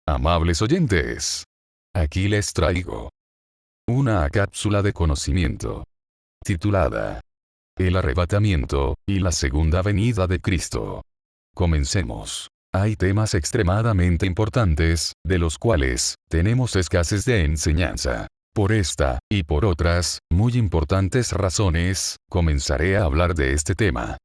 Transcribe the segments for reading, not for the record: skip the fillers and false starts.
Amables oyentes, aquí les traigo una cápsula de conocimiento titulada El arrebatamiento y la segunda venida de Cristo. Comencemos. Hay temas extremadamente importantes, de los cuales tenemos escasez de enseñanza. Por esta, y por otras, muy importantes razones, comenzaré a hablar de este tema.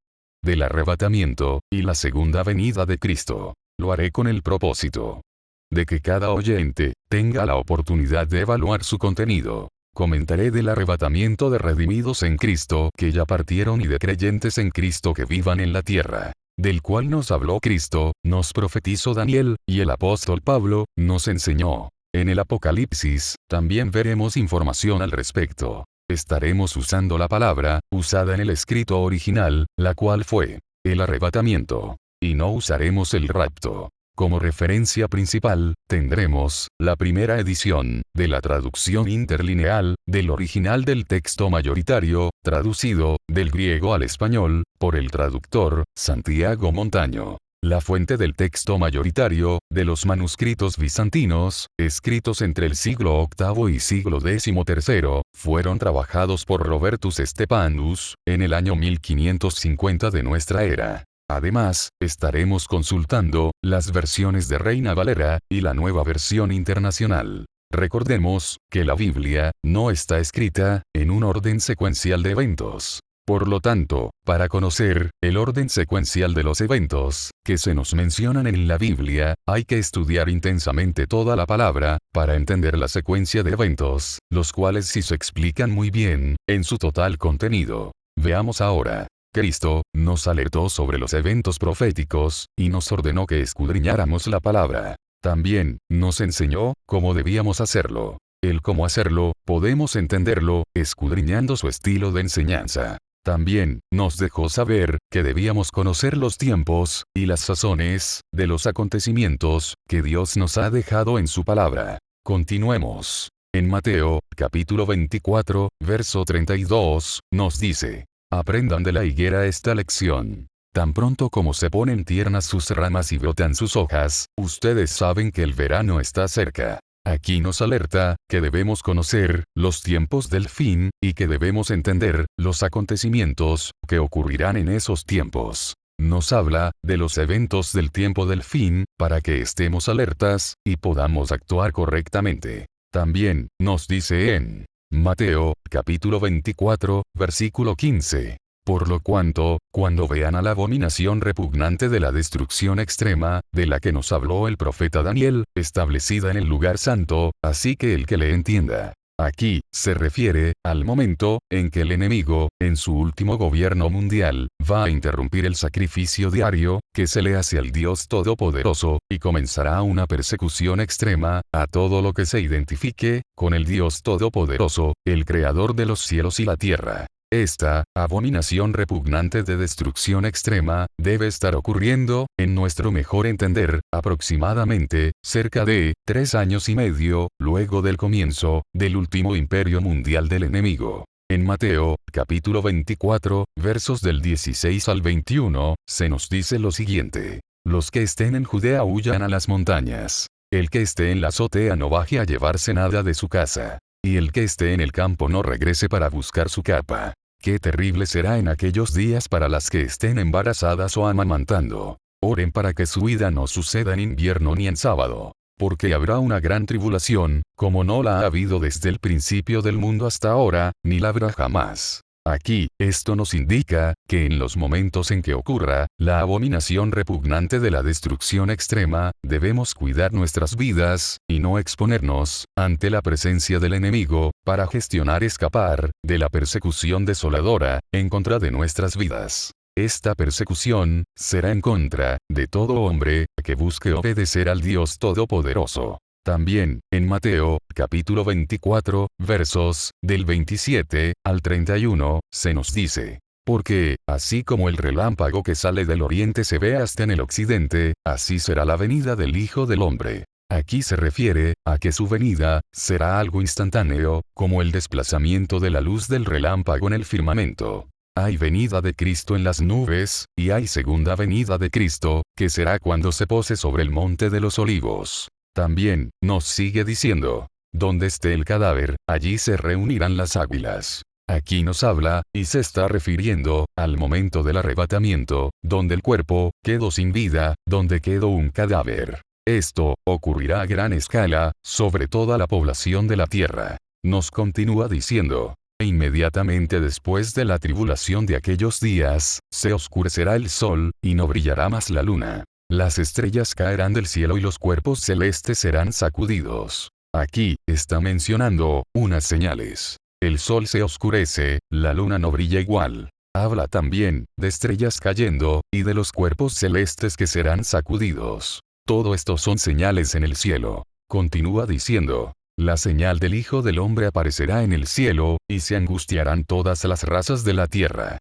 Del arrebatamiento, y la segunda venida de Cristo. Lo haré con el propósito de que cada oyente tenga la oportunidad de evaluar su contenido. Comentaré del arrebatamiento de redimidos en Cristo que ya partieron y de creyentes en Cristo que vivan en la tierra, del cual nos habló Cristo, nos profetizó Daniel, y el apóstol Pablo nos enseñó. En el Apocalipsis, también veremos información al respecto. Estaremos usando la palabra, usada en el escrito original, la cual fue el arrebatamiento. Y no usaremos el rapto. Como referencia principal, tendremos la primera edición de la traducción interlineal del original del texto mayoritario, traducido del griego al español por el traductor Santiago Montaño. La fuente del texto mayoritario de los manuscritos bizantinos, escritos entre el siglo VIII y siglo XIII, fueron trabajados por Robertus Stepanus en el año 1550 de nuestra era. Además, estaremos consultando las versiones de Reina Valera y la nueva versión internacional. Recordemos que la Biblia no está escrita en un orden secuencial de eventos. Por lo tanto, para conocer el orden secuencial de los eventos que se nos mencionan en la Biblia, hay que estudiar intensamente toda la palabra para entender la secuencia de eventos, los cuales sí se explican muy bien en su total contenido. Veamos ahora. Cristo nos alertó sobre los eventos proféticos, y nos ordenó que escudriñáramos la palabra. También nos enseñó cómo debíamos hacerlo. El cómo hacerlo, podemos entenderlo, escudriñando su estilo de enseñanza. También nos dejó saber que debíamos conocer los tiempos y las sazones de los acontecimientos que Dios nos ha dejado en su palabra. Continuemos. En Mateo, capítulo 24, verso 32, nos dice: Aprendan de la higuera esta lección. Tan pronto como se ponen tiernas sus ramas y brotan sus hojas, ustedes saben que el verano está cerca. Aquí nos alerta que debemos conocer los tiempos del fin, y que debemos entender los acontecimientos que ocurrirán en esos tiempos. Nos habla de los eventos del tiempo del fin, para que estemos alertas y podamos actuar correctamente. También nos dice en Mateo, capítulo 24, versículo 15. Por lo cuanto, cuando vean a la abominación repugnante de la destrucción extrema, de la que nos habló el profeta Daniel, establecida en el lugar santo, así que el que le entienda. Aquí, se refiere al momento en que el enemigo, en su último gobierno mundial, va a interrumpir el sacrificio diario que se le hace al Dios Todopoderoso, y comenzará una persecución extrema a todo lo que se identifique con el Dios Todopoderoso, el Creador de los cielos y la tierra. Esta abominación repugnante de destrucción extrema debe estar ocurriendo, en nuestro mejor entender, aproximadamente cerca de 3 años y medio luego del comienzo del último imperio mundial del enemigo. En Mateo, capítulo 24, versos del 16 al 21, se nos dice lo siguiente: Los que estén en Judea huyan a las montañas. El que esté en la azotea no baje a llevarse nada de su casa. Y el que esté en el campo no regrese para buscar su capa. Qué terrible será en aquellos días para las que estén embarazadas o amamantando. Oren para que su vida no suceda en invierno ni en sábado. Porque habrá una gran tribulación, como no la ha habido desde el principio del mundo hasta ahora, ni la habrá jamás. Aquí, esto nos indica que en los momentos en que ocurra la abominación repugnante de la destrucción extrema, debemos cuidar nuestras vidas, y no exponernos ante la presencia del enemigo, para gestionar escapar de la persecución desoladora en contra de nuestras vidas. Esta persecución será en contra de todo hombre que busque obedecer al Dios Todopoderoso. También, en Mateo, capítulo 24, versos del 27 al 31, se nos dice: Porque, así como el relámpago que sale del oriente se ve hasta en el occidente, así será la venida del Hijo del Hombre. Aquí se refiere a que su venida será algo instantáneo, como el desplazamiento de la luz del relámpago en el firmamento. Hay venida de Cristo en las nubes, y hay segunda venida de Cristo, que será cuando se pose sobre el monte de los olivos. También, nos sigue diciendo, donde esté el cadáver, allí se reunirán las águilas. Aquí nos habla, y se está refiriendo, al momento del arrebatamiento, donde el cuerpo quedó sin vida, donde quedó un cadáver. Esto ocurrirá a gran escala, sobre toda la población de la tierra. Nos continúa diciendo, e inmediatamente después de la tribulación de aquellos días, se oscurecerá el sol, y no brillará más la luna. Las estrellas caerán del cielo y los cuerpos celestes serán sacudidos. Aquí, está mencionando, unas señales. El sol se oscurece, la luna no brilla igual. Habla también, de estrellas cayendo, y de los cuerpos celestes que serán sacudidos. Todo esto son señales en el cielo. Continúa diciendo, la señal del Hijo del Hombre aparecerá en el cielo, y se angustiarán todas las razas de la tierra.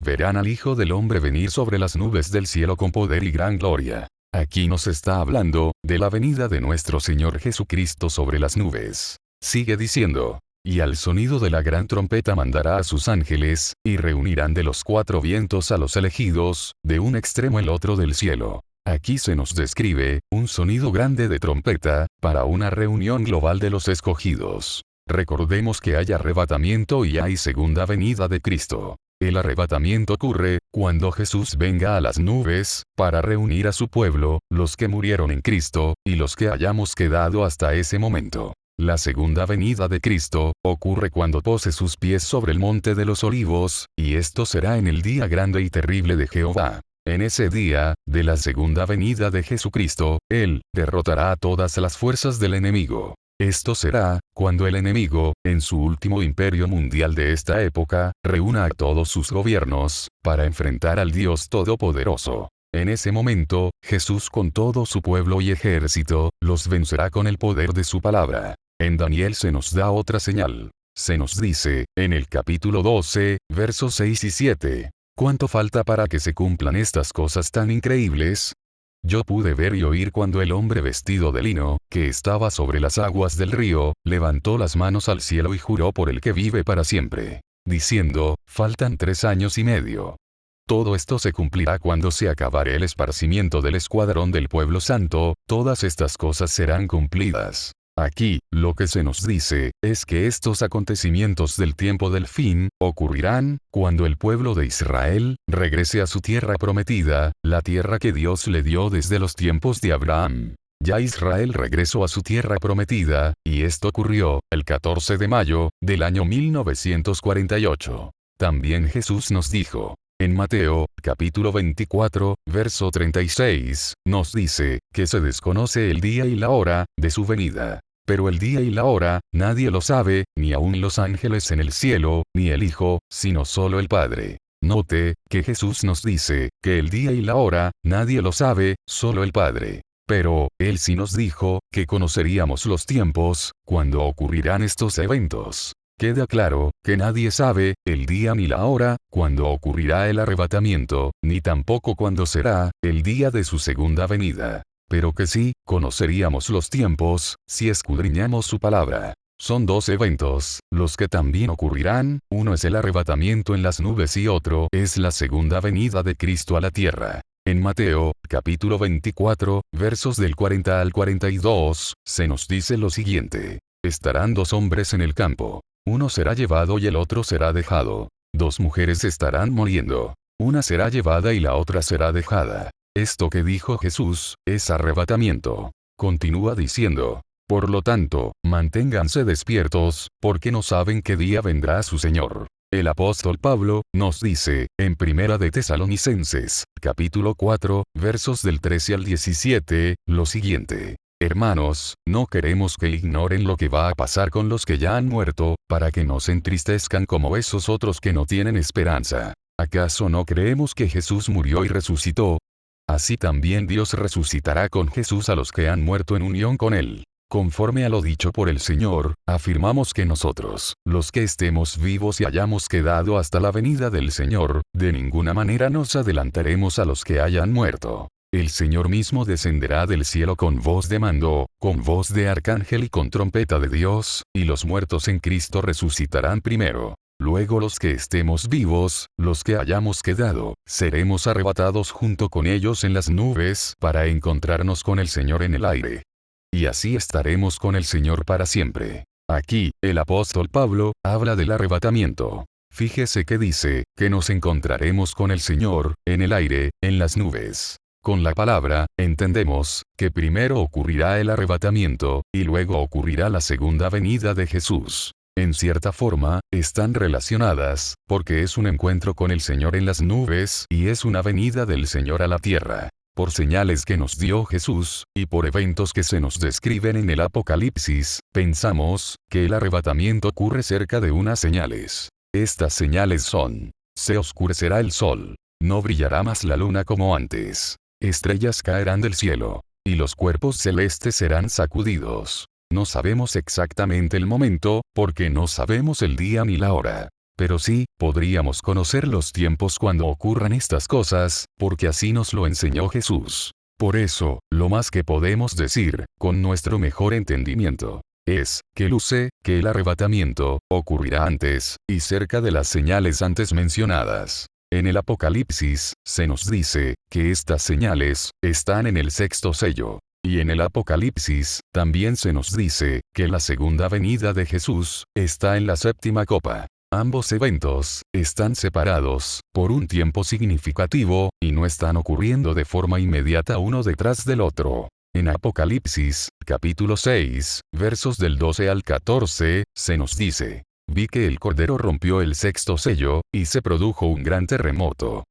Verán al Hijo del Hombre venir sobre las nubes del cielo con poder y gran gloria. Aquí nos está hablando, de la venida de nuestro Señor Jesucristo sobre las nubes. Sigue diciendo, y al sonido de la gran trompeta mandará a sus ángeles, y reunirán de los cuatro vientos a los elegidos, de un extremo al otro del cielo. Aquí se nos describe, un sonido grande de trompeta, para una reunión global de los escogidos. Recordemos que hay arrebatamiento y hay segunda venida de Cristo. El arrebatamiento ocurre, cuando Jesús venga a las nubes, para reunir a su pueblo, los que murieron en Cristo, y los que hayamos quedado hasta ese momento. La segunda venida de Cristo, ocurre cuando pose sus pies sobre el monte de los olivos, y esto será en el día grande y terrible de Jehová. En ese día, de la segunda venida de Jesucristo, Él derrotará a todas las fuerzas del enemigo. Esto será, cuando el enemigo, en su último imperio mundial de esta época, reúna a todos sus gobiernos, para enfrentar al Dios Todopoderoso. En ese momento, Jesús con todo su pueblo y ejército, los vencerá con el poder de su palabra. En Daniel se nos da otra señal. Se nos dice, en el capítulo 12, versos 6 y 7, ¿cuánto falta para que se cumplan estas cosas tan increíbles? Yo pude ver y oír cuando el hombre vestido de lino, que estaba sobre las aguas del río, levantó las manos al cielo y juró por el que vive para siempre, diciendo, faltan 3 años y medio. Todo esto se cumplirá cuando se acabare el esparcimiento del escuadrón del pueblo santo, todas estas cosas serán cumplidas. Aquí, lo que se nos dice, es que estos acontecimientos del tiempo del fin, ocurrirán, cuando el pueblo de Israel, regrese a su tierra prometida, la tierra que Dios le dio desde los tiempos de Abraham. Ya Israel regresó a su tierra prometida, y esto ocurrió, el 14 de mayo, del año 1948. También Jesús nos dijo, en Mateo, capítulo 24, verso 36, nos dice, que se desconoce el día y la hora, de su venida. Pero el día y la hora, nadie lo sabe, ni aun los ángeles en el cielo, ni el Hijo, sino solo el Padre. Note, que Jesús nos dice, que el día y la hora, nadie lo sabe, solo el Padre. Pero, Él sí nos dijo, que conoceríamos los tiempos, cuando ocurrirán estos eventos. Queda claro, que nadie sabe, el día ni la hora, cuando ocurrirá el arrebatamiento, ni tampoco cuándo será, el día de su segunda venida. Pero que sí, conoceríamos los tiempos, si escudriñamos su palabra. Son 2 eventos, los que también ocurrirán, uno es el arrebatamiento en las nubes y otro es la segunda venida de Cristo a la tierra. En Mateo, capítulo 24, versos del 40 al 42, se nos dice lo siguiente. Estarán 2 hombres en el campo. Uno será llevado y el otro será dejado. 2 mujeres estarán muriendo. Una será llevada y la otra será dejada. Esto que dijo Jesús, es arrebatamiento. Continúa diciendo, por lo tanto, manténganse despiertos, porque no saben qué día vendrá su Señor. El apóstol Pablo, nos dice, en Primera de Tesalonicenses, capítulo 4, versos del 13 al 17, lo siguiente. Hermanos, no queremos que ignoren lo que va a pasar con los que ya han muerto, para que no se entristezcan como esos otros que no tienen esperanza. ¿Acaso no creemos que Jesús murió y resucitó? Así también Dios resucitará con Jesús a los que han muerto en unión con Él. Conforme a lo dicho por el Señor, afirmamos que nosotros, los que estemos vivos y hayamos quedado hasta la venida del Señor, de ninguna manera nos adelantaremos a los que hayan muerto. El Señor mismo descenderá del cielo con voz de mando, con voz de arcángel y con trompeta de Dios, y los muertos en Cristo resucitarán primero. Luego los que estemos vivos, los que hayamos quedado, seremos arrebatados junto con ellos en las nubes para encontrarnos con el Señor en el aire. Y así estaremos con el Señor para siempre. Aquí, el apóstol Pablo, habla del arrebatamiento. Fíjese que dice, que nos encontraremos con el Señor, en el aire, en las nubes. Con la palabra, entendemos, que primero ocurrirá el arrebatamiento, y luego ocurrirá la segunda venida de Jesús. En cierta forma, están relacionadas, porque es un encuentro con el Señor en las nubes, y es una venida del Señor a la tierra. Por señales que nos dio Jesús, y por eventos que se nos describen en el Apocalipsis, pensamos, que el arrebatamiento ocurre cerca de unas señales. Estas señales son: se oscurecerá el sol, no brillará más la luna como antes, estrellas caerán del cielo, y los cuerpos celestes serán sacudidos. No sabemos exactamente el momento, porque no sabemos el día ni la hora. Pero sí, podríamos conocer los tiempos cuando ocurran estas cosas, porque así nos lo enseñó Jesús. Por eso, lo más que podemos decir, con nuestro mejor entendimiento, es, que luce, que el arrebatamiento, ocurrirá antes, y cerca de las señales antes mencionadas. En el Apocalipsis, se nos dice, que estas señales, están en el sexto sello. Y en el Apocalipsis, también se nos dice, que la segunda venida de Jesús, está en la séptima copa. Ambos eventos, están separados, por un tiempo significativo, y no están ocurriendo de forma inmediata uno detrás del otro. En Apocalipsis, capítulo 6, versos del 12 al 14, se nos dice: vi que el Cordero rompió el sexto sello, y se produjo un gran terremoto.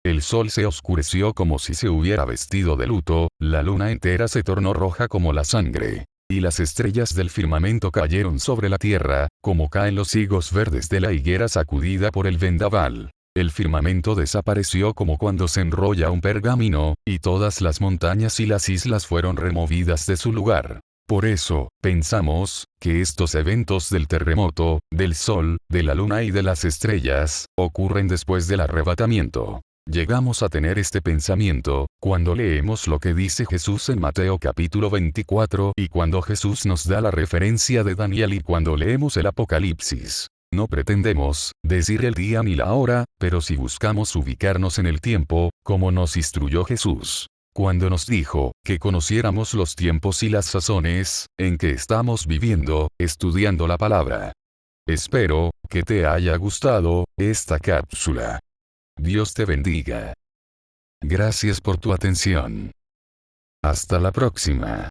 El sol se oscureció como si se hubiera vestido de luto, la luna entera se tornó roja como la sangre. Y las estrellas del firmamento cayeron sobre la tierra, como caen los higos verdes de la higuera sacudida por el vendaval. El firmamento desapareció como cuando se enrolla un pergamino, y todas las montañas y las islas fueron removidas de su lugar. Por eso, pensamos, que estos eventos del terremoto, del sol, de la luna y de las estrellas, ocurren después del arrebatamiento. Llegamos a tener este pensamiento, cuando leemos lo que dice Jesús en Mateo capítulo 24 y cuando Jesús nos da la referencia de Daniel y cuando leemos el Apocalipsis. No pretendemos decir el día ni la hora, pero si buscamos ubicarnos en el tiempo, como nos instruyó Jesús, cuando nos dijo, que conociéramos los tiempos y las sazones, en que estamos viviendo, estudiando la palabra. Espero, que te haya gustado, esta cápsula. Dios te bendiga. Gracias por tu atención. Hasta la próxima.